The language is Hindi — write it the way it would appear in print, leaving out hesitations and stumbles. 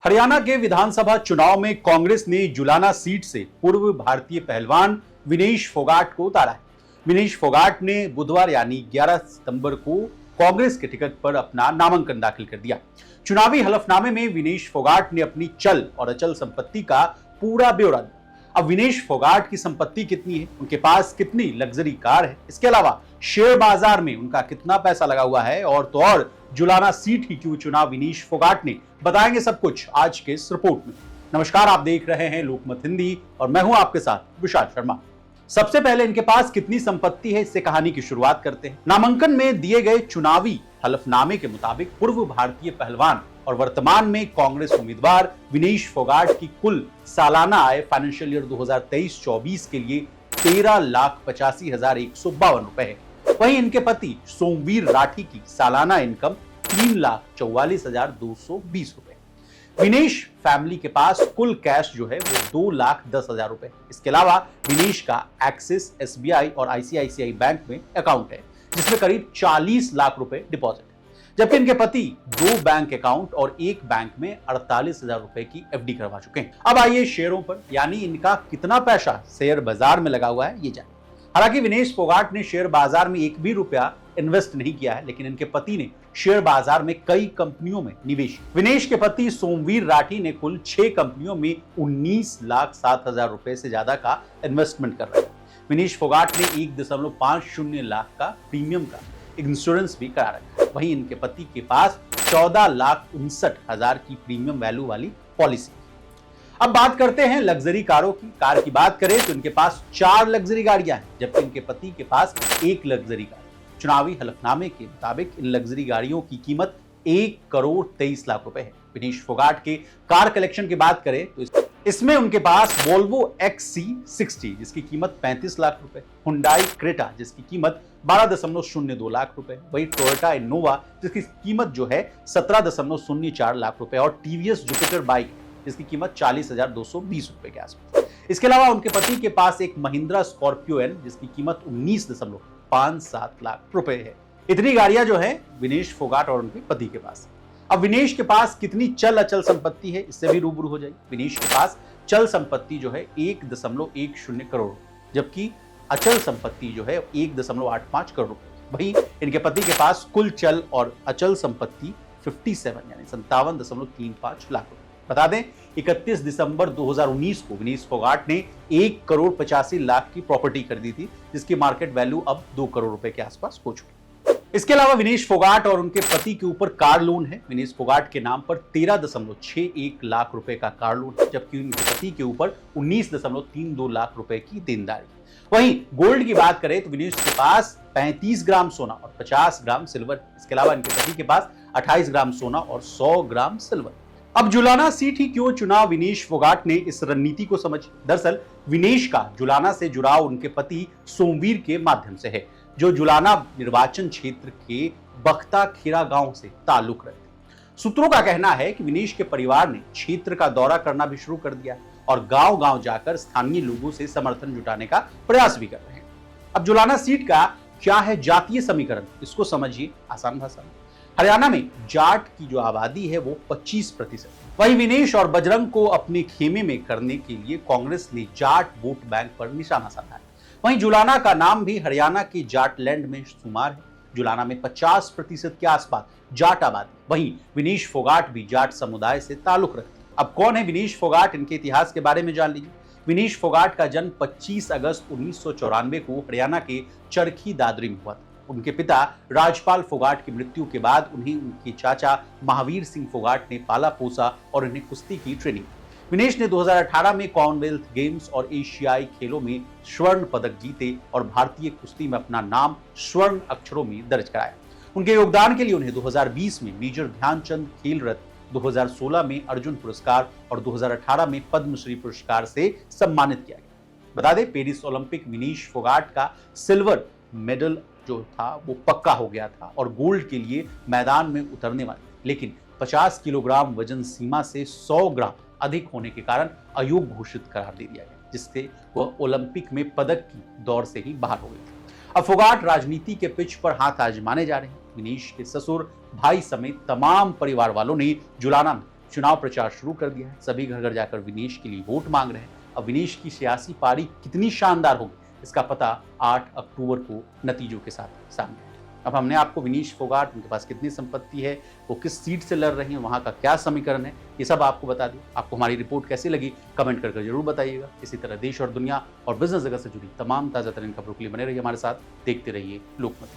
हरियाणा के विधानसभा चुनाव में कांग्रेस ने जुलाना सीट से पूर्व भारतीय पहलवान विनेश फोगाट को उतारा है। विनेश फोगाट ने बुधवार यानी 11 सितंबर को कांग्रेस के टिकट पर अपना नामांकन दाखिल कर दिया। चुनावी हलफनामे में विनेश फोगाट ने अपनी चल और अचल संपत्ति का पूरा ब्यौरा दिया। अब विनेश फोगाट की संपत्ति कितनी है, उनके पास कितनी लग्जरी कार है, इसके अलावा शेयर बाजार में उनका कितना पैसा लगा हुआ है और तो और जुलाना सीट ही क्यों चुना विनेश फोगाट ने, बताएंगे सब कुछ आज के इस रिपोर्ट में। नमस्कार, आप देख रहे हैं लोकमत हिंदी और मैं हूं आपके साथ विशाल शर्मा। सबसे पहले इनके पास कितनी संपत्ति है, इससे कहानी की शुरुआत करते हैं। नामांकन में दिए गए चुनावी हलफनामे के मुताबिक पूर्व भारतीय पहलवान और वर्तमान में कांग्रेस उम्मीदवार विनेश फोगाट की कुल सालाना आय फाइनेंशियल ईयर 2023-24 के लिए 13,85,152 रुपए है। वहीं इनके पति सोमवीर राठी की सालाना इनकम 3,44,220 रुपए। विनेश फैमिली के पास कुल कैश जो है वो 2,10,000 रुपए। इसके अलावा विनेश का एक्सिस, एसबीआई और आईसीआईसीआई बैंक में अकाउंट है जिसमें करीब 40 लाख रुपए डिपॉजिट है, जबकि इनके पति 2 बैंक अकाउंट और एक बैंक में 48,000 रुपए की एफडी करवा चुके हैं। अब आइए शेयरों पर, यानी इनका कितना पैसा शेयर बाजार में लगा हुआ है ये जानिए। हालांकि विनेश फोगाट ने शेयर बाजार में एक भी रुपया इन्वेस्ट नहीं किया है, लेकिन इनके पति ने शेयर बाजार में कई कंपनियों में निवेश किया। विनेश के पति सोमवीर राठी ने कुल 6 कंपनियों में 19,07,000 रुपए से ज्यादा का इन्वेस्टमेंट कर रहे हैं। विनेश फोगाट ने 1.50 लाख का प्रीमियम का इंश्योरेंस भी करा रखा है। वहीं इनके पति के पास 14,59,000 की प्रीमियम वैल्यू वाली पॉलिसी। अब बात करते हैं लग्जरी कारों की। कार की बात करें तो इनके पास 4 लग्जरी गाड़ियां हैं, जबकि इनके पति के पास 1 लग्जरी गाड़ी। चुनावी हलफनामे के मुताबिक इन लग्जरी गाड़ियों की कीमत 1,23,00,000 रुपए है। विनेश फोगाट के कार कलेक्शन की बात करें तो इसमें उनके पास वोल्वो XC60 जिसकी कीमत 35 लाख रुपए, हुंडई क्रेटा जिसकी कीमत 12.02 लाख रुपए, वही टोयोटा इनोवा जिसकी कीमत जो है 17.04 लाख रुपए और टीवीएस जुपिटर बाइक जिसकी कीमत 40,220 रुपए के आसपास। इसके अलावा उनके पति के पास एक महिंद्रा स्कॉर्पियो एन जिसकी कीमत 19.57 लाख रुपए है। इतनी गाड़ियां जो है विनेश फोगाट और उनके पति के पास। अब विनेश के पास कितनी चल अचल संपत्ति है, इससे भी रूबरू हो जाएगी। विनेश के पास चल संपत्ति जो है 1.10 करोड़, जबकि अचल संपत्ति जो है 1.85 करोड़ रुपए। वहीं इनके पति के पास कुल चल और अचल संपत्ति 57 यानी 57.35 लाख रुपए। बता दें 31 दिसंबर 2019 को विनेश फोगाट ने 1,85,00,000 की प्रॉपर्टी खरीदी थी, जिसकी मार्केट वैल्यू अब 2 करोड़ रुपए के आसपास हो चुकी है। इसके अलावा विनेश फोगाट और उनके पति के ऊपर कार लोन है। विनेश फोगाट के नाम पर 13.61 लाख रुपए का कार लोन है, जबकि उनके पति के ऊपर 19.32 लाख रुपए की देनदारी। वहीं गोल्ड की बात करें तो विनेश के पास 35 ग्राम सोना और 50 ग्राम सिल्वर। इसके अलावा इनके पति के पास 28 ग्राम सोना और 100 ग्राम सिल्वर। अब जुलाना सीट ही क्यों चुना विनेश फोगाट ने, इस रणनीति को समझिए। दरअसल विनेश का जुलाना से जुड़ाव उनके पति सोमवीर के माध्यम से है, जो जुलाना निर्वाचन क्षेत्र के बख्ता खेरा गांव से ताल्लुक रखते हैं। सूत्रों का कहना है कि विनेश के परिवार ने क्षेत्र का दौरा करना भी शुरू कर दिया और गांव-गांव जाकर स्थानीय लोगों से समर्थन जुटाने का प्रयास भी कर रहे हैं। अब जुलाना सीट का क्या है जातीय समीकरण, इसको समझिए आसान भाषा में। हरियाणा में जाट की जो आबादी है वो 25%। वहीं विनेश और बजरंग को अपने खेमे में करने के लिए कांग्रेस ने जाट वोट बैंक पर निशाना साधा है। वहीं जुलाना का नाम भी हरियाणा के जाटलैंड में शुमार है। जुलाना में 50% के आसपास जाट आबादी। वहीं विनेश फोगाट भी जाट समुदाय से ताल्लुक रखते हैं। अब कौन है विनेश फोगाट, इनके इतिहास के बारे में जान लीजिए। विनेश फोगाट का जन्म 25 अगस्त 1994 को हरियाणा के चरखी दादरी में हुआ था। उनके पिता राजपाल फोगाट की मृत्यु के बाद उन्हें उनके चाचा महावीर सिंह फोगाट ने पाला पोसा और उन्हें कुश्ती की ट्रेनिंग। विनेश ने 2018 में कॉमनवेल्थ गेम्स और एशियाई खेलों में स्वर्ण पदक जीते और भारतीय कुश्ती में अपना नाम स्वर्ण अक्षरों में दर्ज कराया। उनके योगदान के लिए उन्हें 2020 में मेजर ध्यानचंद खेल रत्न, 2016 में अर्जुन पुरस्कार और 2018 में पद्मश्री पुरस्कार से सम्मानित किया गया। बता दें पेरिस ओलंपिक विनेश फोगाट का सिल्वर मेडल जो था वो पक्का हो गया था और गोल्ड के लिए मैदान में उतरने वाले, लेकिन 50 किलोग्राम वजन सीमा से 100 ग्राम अधिक होने के कारण अयोग्य घोषित करार दे दिया गया, जिससे वह ओलंपिक में पदक की दौड़ से ही बाहर हो गए। अब फोगाट राजनीति के पिच पर हाथ आजमाने जा रहे हैं। विनेश के ससुर, भाई समेत तमाम परिवार वालों ने जुलाना में चुनाव प्रचार शुरू कर दिया है। सभी घर घर जाकर विनेश के लिए वोट मांग रहे हैं। अब विनेश की सियासी पारी कितनी शानदार होगी, इसका पता 8 अक्टूबर को नतीजों के साथ सामने आएगा। अब हमने आपको विनेश फोगाट, उनके पास कितनी संपत्ति है, वो किस सीट से लड़ रही हैं, वहाँ का क्या समीकरण है, ये सब आपको बता दिया। आपको हमारी रिपोर्ट कैसी लगी कमेंट करके जरूर बताइएगा। इसी तरह देश और दुनिया और बिजनेस जगत से जुड़ी तमाम ताज़ा तरीन खबरों के लिए बने रहिए हमारे साथ। देखते रहिए लोकमत।